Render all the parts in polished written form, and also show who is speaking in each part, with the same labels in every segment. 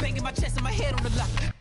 Speaker 1: banging my chest and my head on the lock.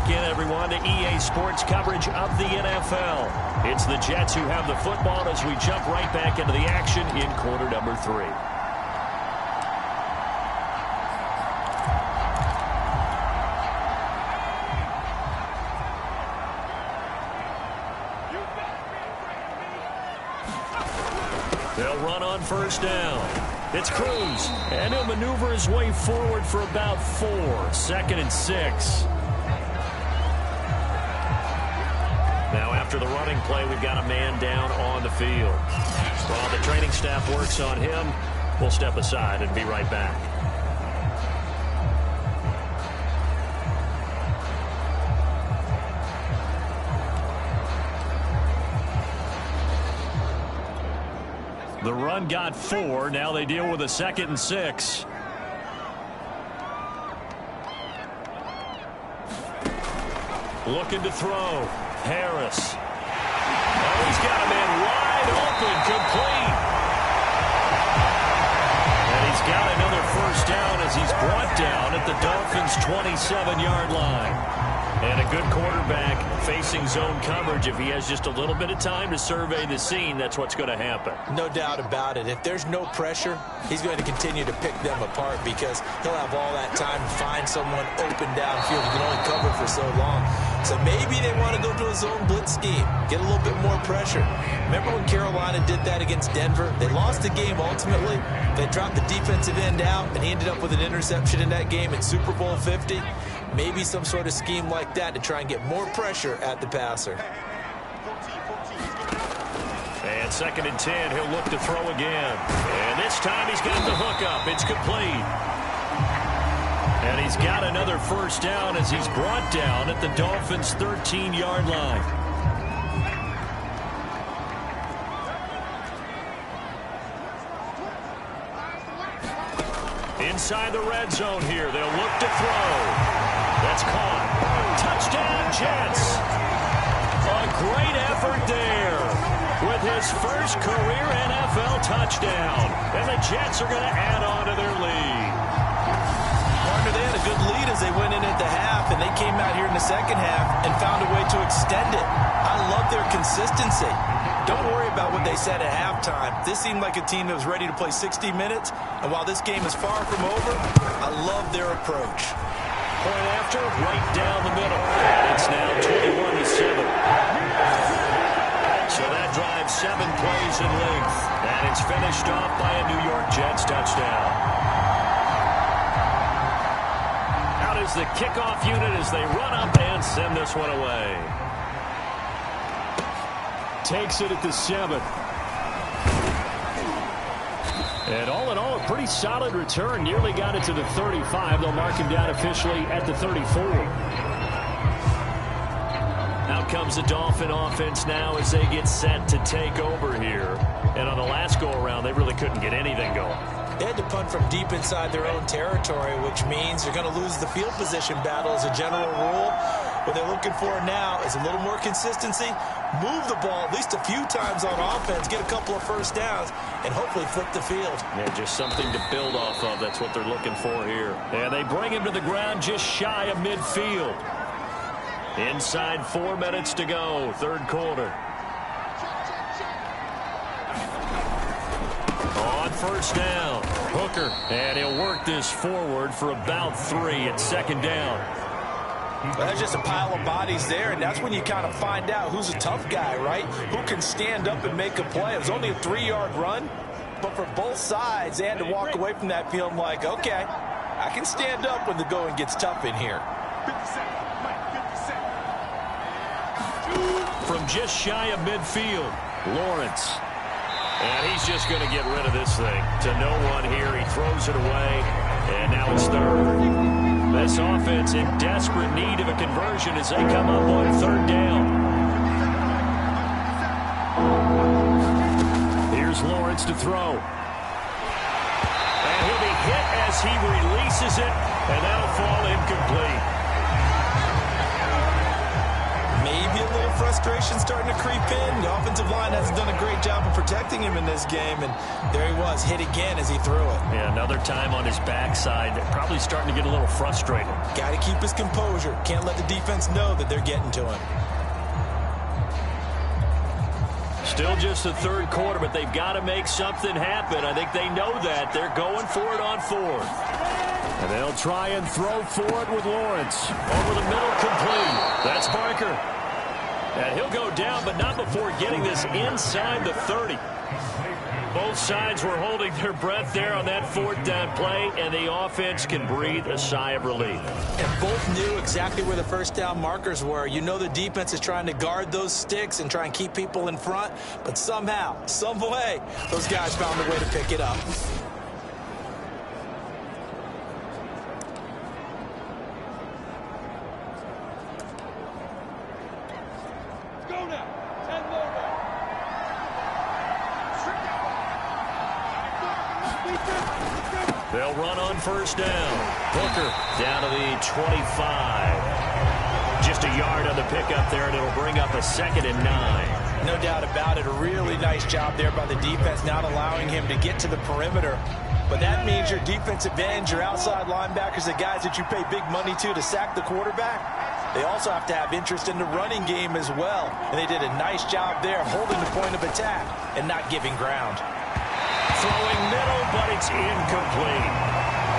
Speaker 2: back in, everyone, to EA Sports coverage of the NFL. It's the Jets who have the football as we jump right back into the action in quarter number 3. They'll run on first down. It's Cruz, and he'll maneuver his way forward for about 4. 2nd and 6. Now after the running play, we've got a man down on the field. While the training staff works on him, we'll step aside and be right back. The run got 4. Now they deal with a 2nd and 6. Looking to throw. Harris. Oh, he's got a man wide open, complete. And he's got another first down as he's brought down at the Dolphins' 27-yard line. And a good quarterback facing zone coverage. If he has just a little bit of time to survey the scene, that's what's going to happen.
Speaker 3: No doubt about it. If there's no pressure, he's going to continue to pick them apart because he'll have all that time to find someone open downfield. He can only cover for so long. So maybe they want to go to a zone blitz scheme, get a little bit more pressure. Remember when Carolina did that against Denver? They lost the game ultimately. They dropped the defensive end out, and he ended up with an interception in that game in Super Bowl 50. Maybe some sort of scheme like that to try and get more pressure at the passer.
Speaker 2: And 2nd and 10, he'll look to throw again. And this time he's got the hook up. It's complete. And he's got another first down as he's brought down at the Dolphins' 13-yard line. Inside the red zone here, they'll look to throw. That's caught. Touchdown, Jets. A great effort there with his first career NFL touchdown. And the Jets are going to add on to their lead.
Speaker 3: Partner, they had a good lead as they went in at the half, and they came out here in the second half and found a way to extend it. I love their consistency. Don't worry about what they said at halftime. This seemed like a team that was ready to play 60 minutes, and while this game is far from over, I love their approach.
Speaker 2: Point after, right down the middle. And it's now 21-7. So that drives 7 plays in length. And it's finished off by a New York Jets touchdown. Out is the kickoff unit as they run up and send this one away. Takes it at the 7. And all in all, a pretty solid return. Nearly got it to the 35. They'll mark him down officially at the 34. Out comes the Dolphin offense now as they get set to take over here. And on the last go-around, they really couldn't get anything going.
Speaker 3: They had to punt from deep inside their own territory, which means they're going to lose the field position battle as a general rule. What they're looking for now is a little more consistency, move the ball at least a few times on offense, get a couple of first downs, and hopefully flip the field.
Speaker 2: Yeah, just something to build off of. That's what they're looking for here. And they bring him to the ground just shy of midfield. Inside 4 minutes to go, third quarter. On first down, Hooker, and he'll work this forward for about 3 at 2nd down.
Speaker 3: Well, that's just a pile of bodies there, and that's when you kind of find out who's a tough guy, right? Who can stand up and make a play. It was only a 3-yard run, but for both sides, they had to walk away from that field like, okay, I can stand up when the going gets tough in here.
Speaker 2: From just shy of midfield, Lawrence. And he's just going to get rid of this thing. To no one here, he throws it away, and now it's 3rd. This offense in desperate need of a conversion as they come up on 3rd down. Here's Lawrence to throw. And he'll be hit as he releases it, and that'll fall incomplete.
Speaker 3: Maybe maybe a little frustration starting to creep in. The offensive line hasn't done a great job of protecting him in this game, and there he was, hit again as he threw it.
Speaker 2: Yeah, another time on his backside, probably starting to get a little frustrated.
Speaker 3: Got to keep his composure. Can't let the defense know that they're getting to him.
Speaker 2: Still just the third quarter, but they've got to make something happen. I think they know that. They're going for it on fourth. And they'll try and throw for it with Lawrence. Over the middle, complete. That's Barker. And he'll go down, but not before getting this inside the 30. Both sides were holding their breath there on that fourth down play, and the offense can breathe a sigh of relief.
Speaker 3: And both knew exactly where the first down markers were. You know the defense is trying to guard those sticks and try and keep people in front, but somehow, some way, those guys found a way to pick it up.
Speaker 2: They'll run on first down. Booker down to the 25. Just a yard on the pickup there, and it'll bring up a 2nd and 9.
Speaker 3: No doubt about it. A really nice job there by the defense, not allowing him to get to the perimeter. But that means your defensive ends, your outside linebackers, the guys that you pay big money to sack the quarterback, they also have to have interest in the running game as well. And they did a nice job there holding the point of attack and not giving ground.
Speaker 2: Throwing middle, but it's incomplete.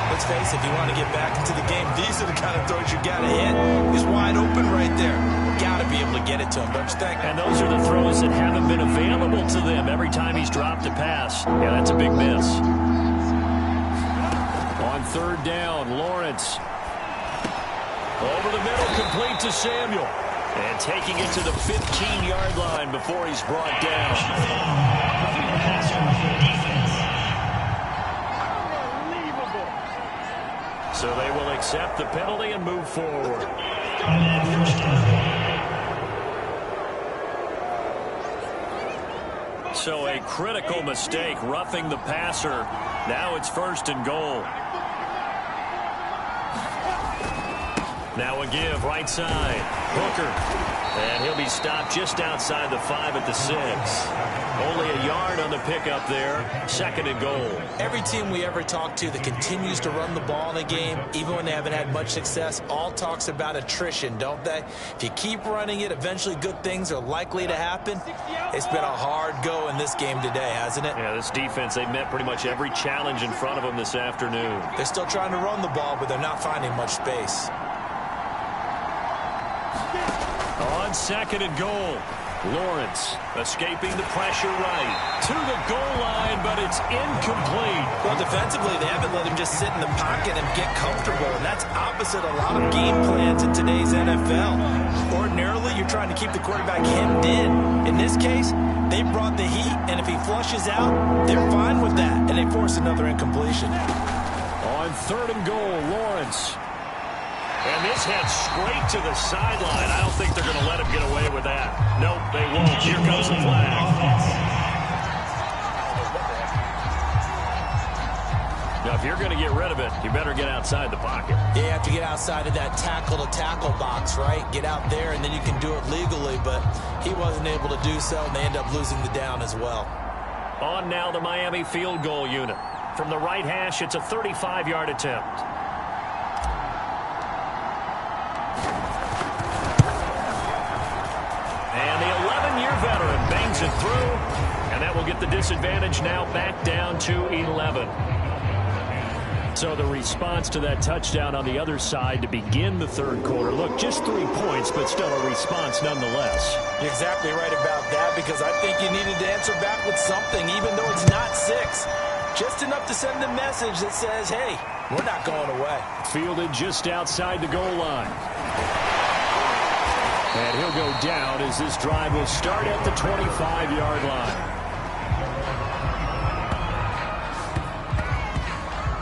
Speaker 3: Let's face it, if you want to get back into the game, these are the kind of throws you got to hit. He's wide open right there. Got to be able to get it to him, don't you think?
Speaker 2: And those are the throws that haven't been available to them every time he's dropped a pass. Yeah, that's a big miss. On third down, Lawrence. Over the middle, complete to Samuel. And taking it to the 15-yard line before he's brought down. So they will accept the penalty and move forward. So a critical mistake, roughing the passer. Now it's 1st and goal. Now a give, right side. Booker. And he'll be stopped just outside the 5 at the 6. Only a yard on the pickup there. 2nd and goal.
Speaker 3: Every team we ever talk to that continues to run the ball in a game, even when they haven't had much success, all talks about attrition, don't they? If you keep running it, eventually good things are likely to happen. It's been a hard go in this game today, hasn't it?
Speaker 2: Yeah, this defense, they met pretty much every challenge in front of them this afternoon.
Speaker 3: They're still trying to run the ball, but they're not finding much space.
Speaker 2: On 2nd and goal, Lawrence escaping the pressure right to the goal line, but it's incomplete.
Speaker 3: Well, defensively, they haven't let him just sit in the pocket and get comfortable, and that's opposite a lot of game plans in today's NFL. Ordinarily, you're trying to keep the quarterback hemmed in. In this case, they brought the heat, and if he flushes out, they're fine with that, and they force another incompletion.
Speaker 2: On 3rd and goal, Lawrence. And this heads straight to the sideline. I don't think they're going to let him get away with that. Nope, they won't. Here comes the flag. Now, if you're going to get rid of it, you better get outside the pocket.
Speaker 3: Yeah, you have to get outside of that tackle-to-tackle box, right? Get out there, and then you can do it legally. But he wasn't able to do so, and they end up losing the down as well.
Speaker 2: On now the Miami field goal unit. From the right hash, it's a 35-yard attempt. And the 11-year veteran bangs it through, and that will get the disadvantage now back down to 11. So the response to that touchdown on the other side to begin the third quarter. Look, just 3 points, but still a response nonetheless.
Speaker 3: You're exactly right about that, because I think you needed to answer back with something, even though it's not 6. Just enough to send a message that says, hey, we're not going away.
Speaker 2: Fielded just outside the goal line. And he'll go down as this drive will start at the 25-yard line.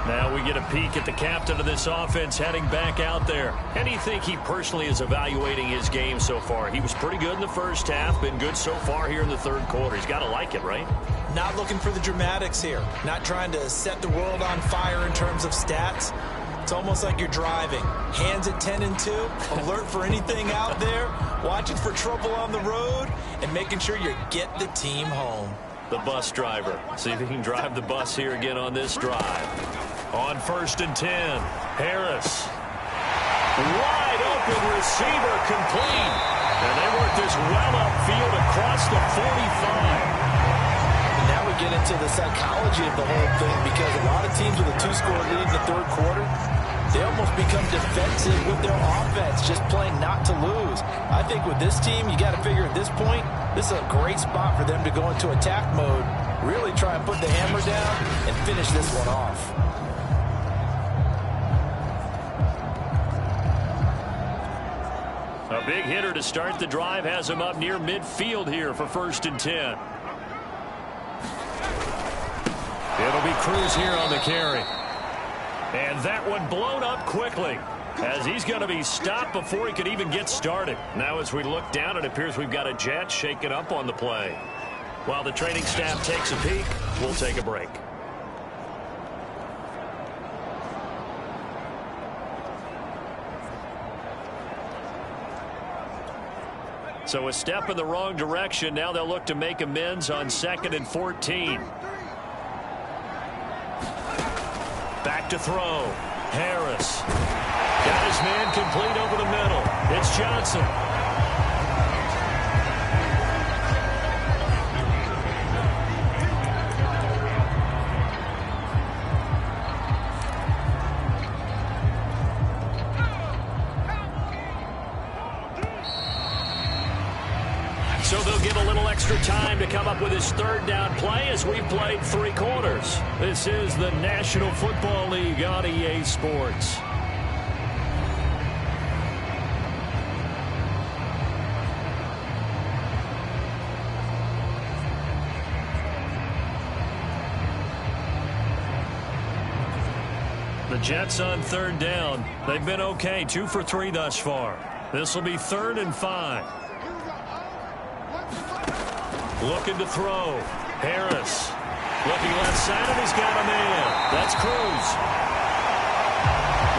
Speaker 2: Now we get a peek at the captain of this offense heading back out there. How do you think he personally is evaluating his game so far? He was pretty good in the first half, been good so far here in the third quarter. He's got to like it, right?
Speaker 3: Not looking for the dramatics here. Not trying to set the world on fire in terms of stats. It's almost like you're driving. Hands at 10 and 2, alert for anything out there, watching for trouble on the road, and making sure you get the team home.
Speaker 2: The bus driver. See if he can drive the bus here again on this drive. On 1st and 10, Harris. Wide open receiver complete. And they work this well upfield across the 45.
Speaker 3: Now we get into the psychology of the whole thing, because a lot of teams with a 2-score lead in the third quarter, they almost become defensive with their offense, just playing not to lose. I think with this team, you got to figure at this point, this is a great spot for them to go into attack mode, really try and put the hammer down and finish this one off.
Speaker 2: A big hitter to start the drive has him up near midfield here for 1st and 10. It'll be Cruz here on the carry. And that one blown up quickly, as he's going to be stopped before he could even get started. Now as we look down, it appears we've got a Jet shaken up on the play. While the training staff takes a peek, we'll take a break. So a step in the wrong direction. Now they'll look to make amends on 2nd and 14. Back to throw. Harris. Got his man complete over the middle. It's Johnson. So they'll get a little extra time to come up with his 3rd down play as we've played 3 quarters. This is the National Football League on EA Sports. The Jets on 3rd down. They've been okay, 2 for 3 thus far. This will be 3rd and 5. Looking to throw. Harris. Looking left side, and he's got a man. That's Cruz.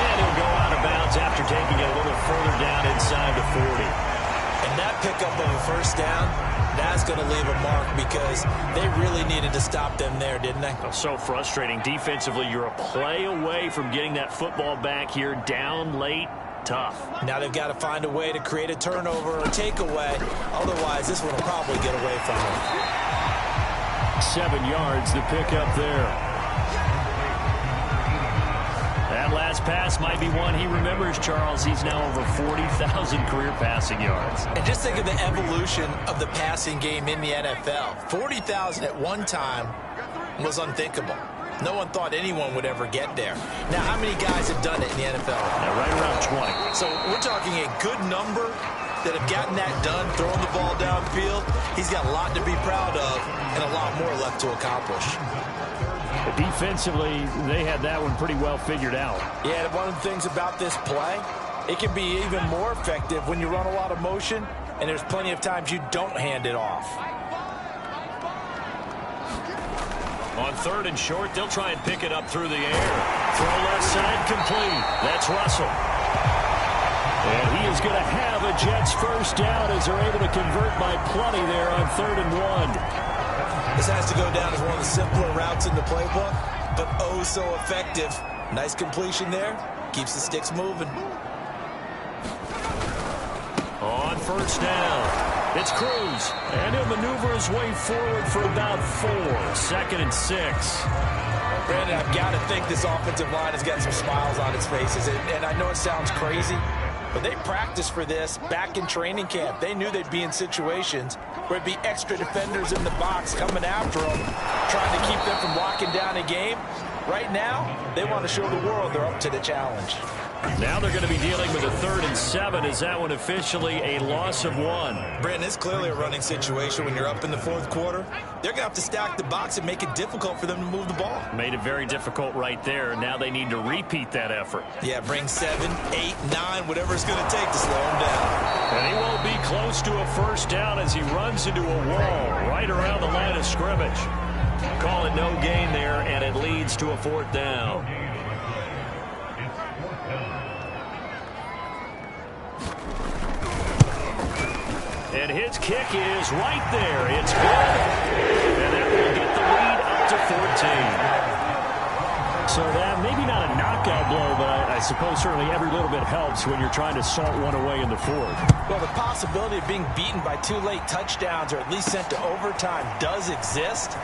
Speaker 2: And he'll go out of bounds after taking it a little further down inside the 40.
Speaker 3: And that pickup of a 1st down, that's going to leave a mark, because they really needed to stop them there, didn't they?
Speaker 2: So frustrating. Defensively, you're a play away from getting that football back here down late. Tough.
Speaker 3: Now they've got to find a way to create a turnover or takeaway. Otherwise, this one will probably get away from them.
Speaker 2: 7 yards, the pickup there. That last pass might be one he remembers, Charles. He's now over 40,000 career passing yards.
Speaker 3: And just think of the evolution of the passing game in the NFL. 40,000 at one time was unthinkable. No one thought anyone would ever get there. Now, how many guys have done it in the NFL?
Speaker 2: Right around 20.
Speaker 3: So we're talking a good number that have gotten that done, throwing the ball downfield. He's got a lot to be proud of and a lot more left to accomplish.
Speaker 2: Defensively, they had that one pretty well figured out.
Speaker 3: Yeah, and one of the things about this play, it can be even more effective when you run a lot of motion, and there's plenty of times you don't hand it off.
Speaker 2: On 3rd and short, they'll try and pick it up through the air. Throw left side complete. That's Russell. And he is going to have a Jets 1st down as they're able to convert by plenty there on 3rd and 1.
Speaker 3: This has to go down as one of the simpler routes in the playbook, but oh so effective. Nice completion there. Keeps the sticks moving.
Speaker 2: On 1st down. It's Cruz, and he'll maneuver his way forward for about 4. 2nd and 6.
Speaker 3: Brandon, I've got to think this offensive line has got some smiles on its faces, and I know it sounds crazy, but they practiced for this back in training camp. They knew they'd be in situations where it'd be extra defenders in the box coming after them, trying to keep them from locking down a game. Right now, they want to show the world they're up to the challenge.
Speaker 2: Now they're going to be dealing with a 3rd and 7. Is that one officially a loss of 1?
Speaker 3: Brandon, it's clearly a running situation when you're up in the 4th quarter. They're going to have to stack the box and make it difficult for them to move the ball.
Speaker 2: Made it very difficult right there. Now they need to repeat that effort.
Speaker 3: Yeah, bring 7, 8, 9, whatever it's going to take to slow them down.
Speaker 2: And he won't be close to a 1st down as he runs into a wall right around the line of scrimmage. Call it no gain there, and it leads to a 4th down. And his kick is right there. It's good. And that will get the lead up to 14. So that maybe not a knockout blow, but I suppose certainly every little bit helps when you're trying to salt one away in the fourth.
Speaker 3: Well, the possibility of being beaten by 2 late touchdowns or at least sent to overtime does exist.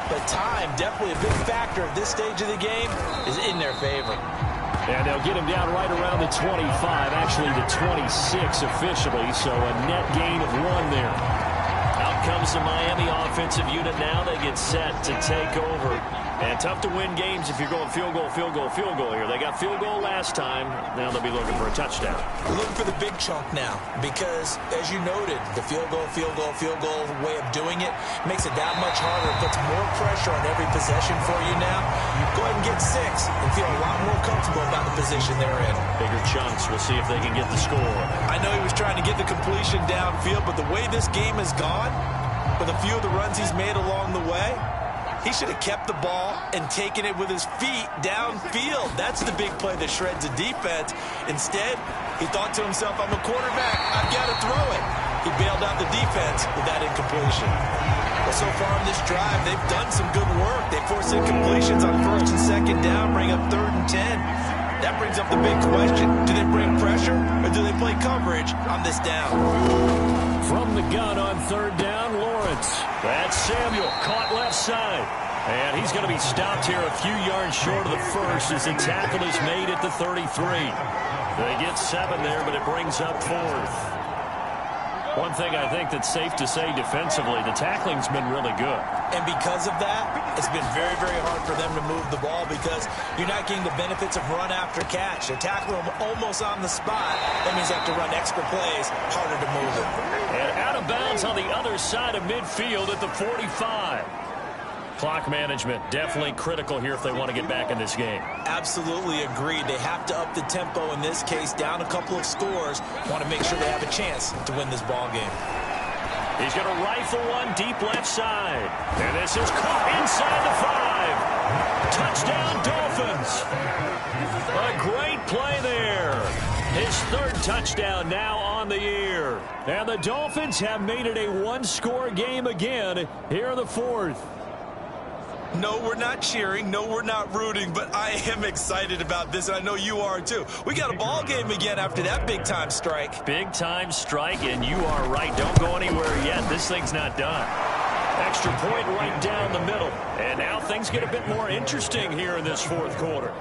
Speaker 3: But time, definitely a big factor at this stage of the game, is in their favor.
Speaker 2: And they'll get him down right around the 25, actually the 26 officially, so a net gain of 1 there. Out comes the Miami offensive unit now. They get set to take over. And tough to win games if you're going field goal, field goal, field goal here. They got field goal last time. Now they'll be looking for a touchdown.
Speaker 3: Looking for the big chunk now because, as you noted, the field goal way of doing it makes it that much harder. It puts more pressure on every possession for you now. Go ahead and get 6 and feel a lot more comfortable about the position they're in.
Speaker 2: Bigger chunks. We'll see if they can get the score.
Speaker 3: I know he was trying to get the completion downfield, but the way this game has gone, with a few of the runs he's made along the way, he should have kept the ball and taken it with his feet downfield. That's the big play that shreds a defense. Instead, he thought to himself, I'm a quarterback. I've got to throw it. He bailed out the defense with that incompletion. Well, so far in this drive, they've done some good work. They forced incompletions on 1st and 2nd down, bring up 3rd and 10. That brings up the big question. Do they bring pressure or do they play coverage on this down?
Speaker 2: From the gun on 3rd down, Lawrence. That's Samuel, caught left side. And he's going to be stopped here a few yards short of the first as the tackle is made at the 33. They get 7 there, but it brings up 4th. One thing I think that's safe to say defensively, the tackling's been really good.
Speaker 3: And because of that, it's been very, very hard for them to move the ball because you're not getting the benefits of run after catch. They tackle them almost on the spot. That means they have to run extra plays, harder to move it.
Speaker 2: And out of bounds on the other side of midfield at the 45. Clock management definitely critical here if they want to get back in this game.
Speaker 3: Absolutely agreed. They have to up the tempo in this case, down a couple of scores. Want to make sure they have a chance to win this ball game.
Speaker 2: He's going to rifle one deep left side. And this is caught inside the 5. Touchdown, Dolphins. A great play there. His 3rd touchdown now on the year. And the Dolphins have made it a 1-score game again here in the 4th.
Speaker 3: No, we're not cheering. No, we're not rooting, but I am excited about this, and I know you are too. We got a ball game again after that big-time strike.
Speaker 2: Big-time strike, and you are right. Don't go anywhere yet. This thing's not done. Extra point right down the middle. And now things get a bit more interesting here in this 4th quarter.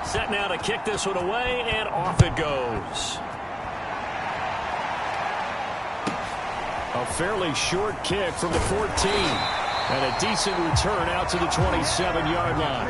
Speaker 2: Set now to kick this one away, and off it goes. A fairly short kick from the 14. And a decent return out to the 27-yard line.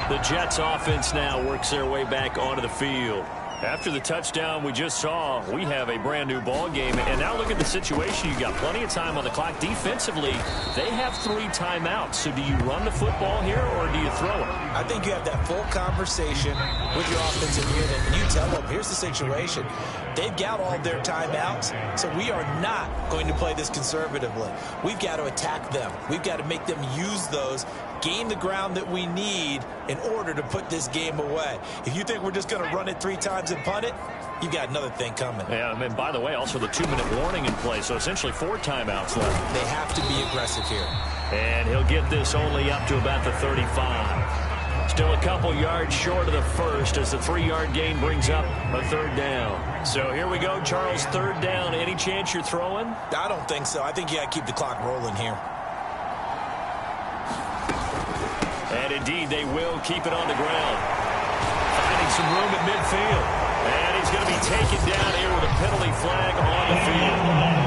Speaker 2: The Jets offense now works their way back onto the field. After the touchdown we just saw, we have a brand new ball game. And now look at the situation. You got plenty of time on the clock. Defensively, they have 3 timeouts. So do you run the football here or do you throw it?
Speaker 3: I think you have that full conversation with your offensive unit, and you tell them, here's the situation. They've got all their timeouts, so we are not going to play this conservatively. We've got to attack them. We've got to make them use those, gain the ground that we need in order to put this game away. If you think we're just going to run it 3 times and punt it, you've got another thing coming.
Speaker 2: Yeah, and by the way, also the 2-minute warning in play, so essentially 4 timeouts left.
Speaker 3: They have to be aggressive here.
Speaker 2: And he'll get this only up to about the 35. Still a couple yards short of the first as the 3-yard gain brings up a 3rd down. So here we go, Charles, 3rd down. Any chance you're throwing?
Speaker 3: I don't think so. I think you got to keep the clock rolling here.
Speaker 2: And indeed, they will keep it on the ground. Finding some room at midfield. And he's going to be taken down here with a penalty flag on the field.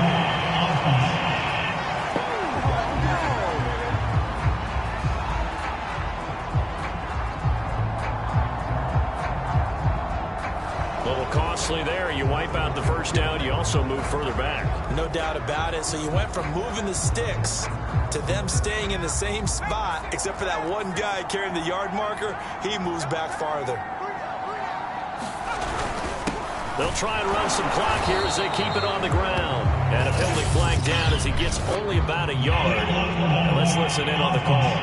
Speaker 2: A little costly there. You wipe out the 1st down. You also move further back.
Speaker 3: No doubt about it. So you went from moving the sticks to them staying in the same spot, except for that one guy carrying the yard marker. He moves back farther.
Speaker 2: They'll try and run some clock here as they keep it on the ground. And a penalty flag down as he gets only about a yard. And let's listen in on the call.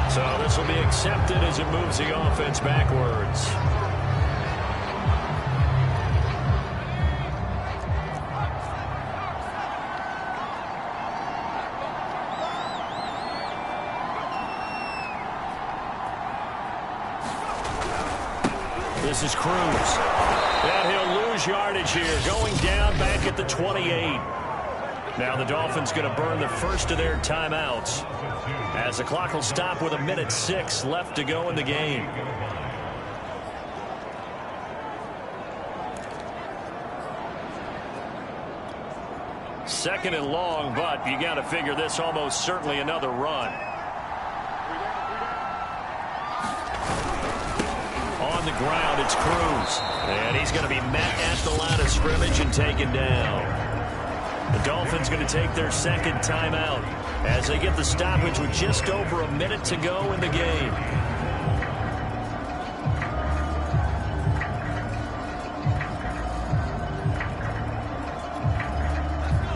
Speaker 2: So this will be accepted as it moves the offense backwards. This is Cruz. And he'll lose yardage here, going down back at the 28. Now the Dolphins going to burn the first of their timeouts, as the clock will stop with 1:06 left to go in the game. Second and long, but you got to figure this almost certainly another run. On the ground, it's Cruz. And he's going to be met at the line of scrimmage and taken down. The Dolphins going to take their second timeout as they get the stoppage with just over a minute to go in the game.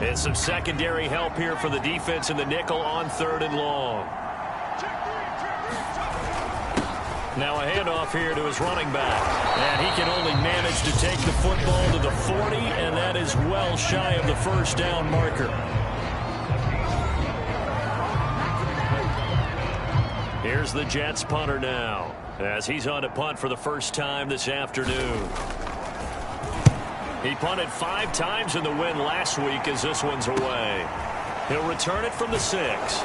Speaker 2: And some secondary help here for the defense in the nickel on third and long. Now a handoff here to his running back. And he can only manage to take the football to the 40, and that is well shy of the first down marker. Here's the Jets punter now, as he's on to punt for the first time this afternoon. He punted 5 times in the win last week as this one's away. He'll return it from the 6.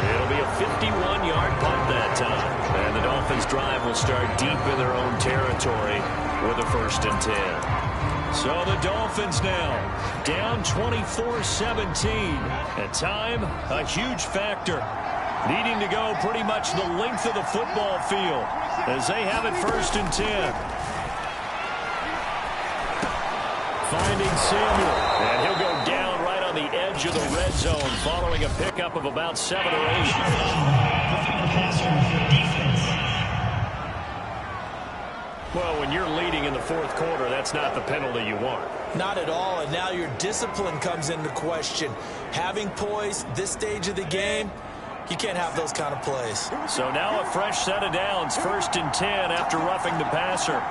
Speaker 2: It'll be a 51-yard punt that time. And the Dolphins' drive will start deep in their own territory with a 1st and 10. So the Dolphins now down 24-17. And time, a huge factor. Needing to go pretty much the length of the football field as they have it 1st and 10. Finding Samuel. And he'll go down right on the edge of the red zone following a pickup of about 7 or 8. Well, when you're leading in the 4th quarter, that's not the penalty you want.
Speaker 3: Not at all, and now your discipline comes into question. Having poise this stage of the game, you can't have those kind of plays.
Speaker 2: So now a fresh set of downs, 1st and 10 after roughing the passer.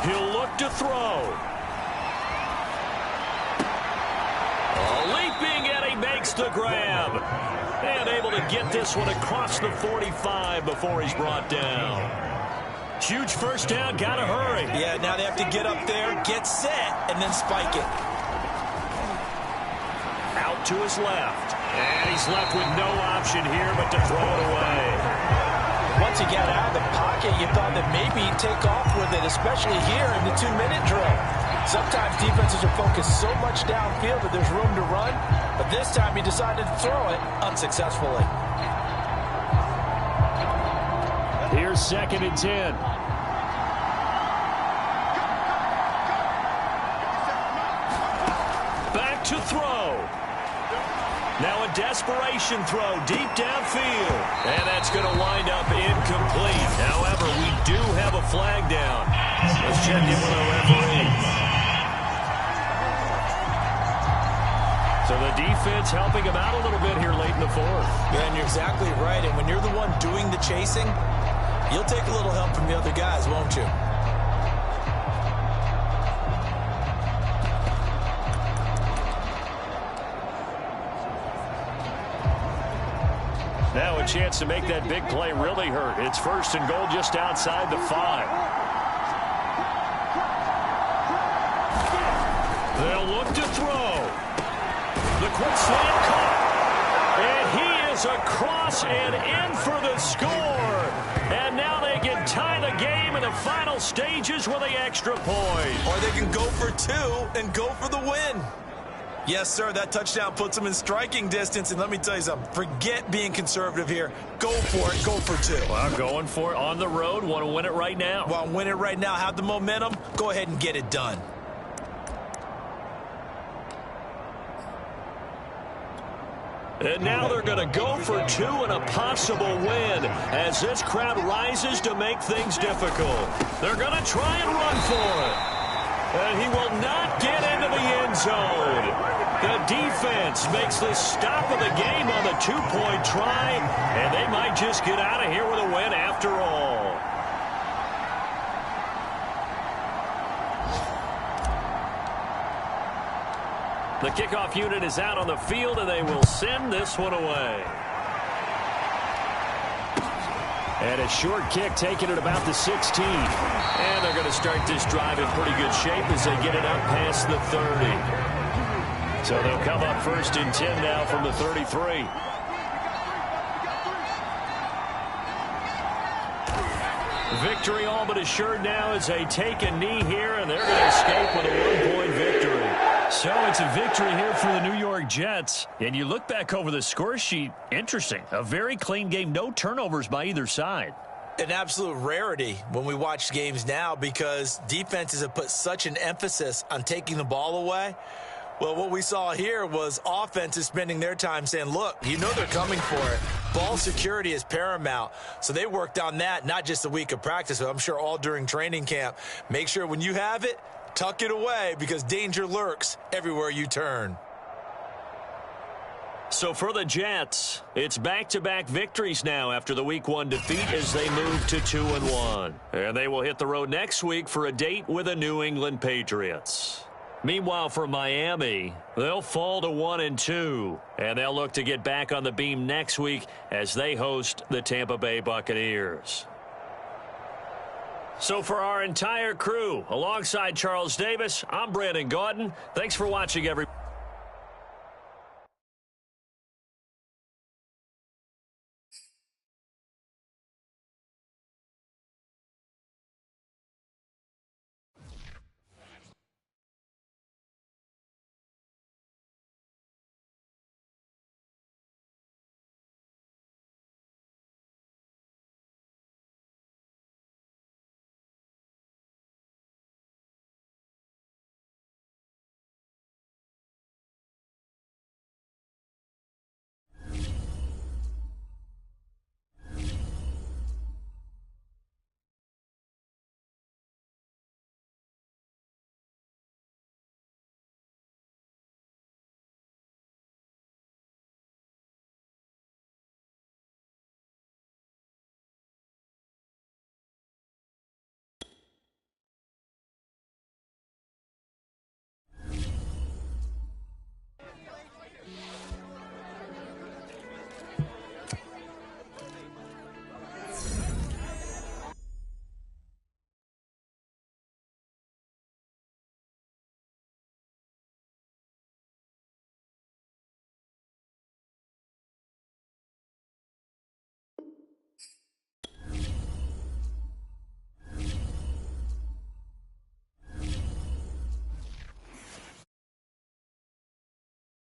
Speaker 2: He'll look to throw. Leaping, and he makes the grab. And able to get this one across the 45 before he's brought down. Huge first down, gotta hurry.
Speaker 3: Yeah, now they have to get up there, get set, and then spike it.
Speaker 2: Out to his left. And he's left with no option here but to throw it away.
Speaker 3: Once he got out of the pocket, you thought that maybe he'd take off with it, especially here in the 2-minute drill. Sometimes defenses are focused so much downfield that there's room to run, but this time he decided to throw it unsuccessfully.
Speaker 2: Here's 2nd and 10. Back to throw. Now a desperation throw deep downfield. And that's going to wind up incomplete. However, we do have a flag down. Let's check in with our referee. So the defense helping him out a little bit here late in the 4th.
Speaker 3: Yeah, and you're exactly right. And when you're the one doing the chasing, you'll take a little help from the other guys, won't you?
Speaker 2: Now a chance to make that big play really hurt. It's 1st and goal just outside the 5. They'll look to throw. The quick slant caught. And he is across and in for the score. And now they can tie the game in the final stages with the extra point.
Speaker 3: Or they can go for 2 and go for the win. Yes, sir, that touchdown puts them in striking distance. And let me tell you something, forget being conservative here. Go for it, go for 2.
Speaker 2: Well, going for it on the road. Want to win it right now.
Speaker 3: Want to win it right now, have the momentum, go ahead and get it done.
Speaker 2: And now they're going to go for two and a possible win as this crowd rises to make things difficult. They're going to try and run for it. And he will not get into the end zone. The defense makes the stop of the game on the two-point try, and they might just get out of here with a win after all. The kickoff unit is out on the field, and they will send this one away. And a short kick taken at about the 16. And they're going to start this drive in pretty good shape as they get it up past the 30. So they'll come up 1st and 10 now from the 33. Victory all but assured now as they take a knee here, and they're going to escape with a 1-point victory. So it's a victory here for the New York Jets. And you look back over the score sheet, interesting. A very clean game, no turnovers by either side.
Speaker 3: An absolute rarity when we watch games now because defenses have put such an emphasis on taking the ball away. Well, what we saw here was offenses spending their time saying, look, you know they're coming for it. Ball security is paramount. So they worked on that, not just a week of practice, but I'm sure all during training camp. Make sure when you have it, tuck it away because danger lurks everywhere you turn.
Speaker 2: So for the Jets, it's back-to-back victories now after the Week 1 defeat as they move to 2-1. And they will hit the road next week for a date with the New England Patriots. Meanwhile, for Miami, they'll fall to 1-2, and they'll look to get back on the beam next week as they host the Tampa Bay Buccaneers. So for our entire crew, alongside Charles Davis, I'm Brandon Gaudin. Thanks for watching, everybody.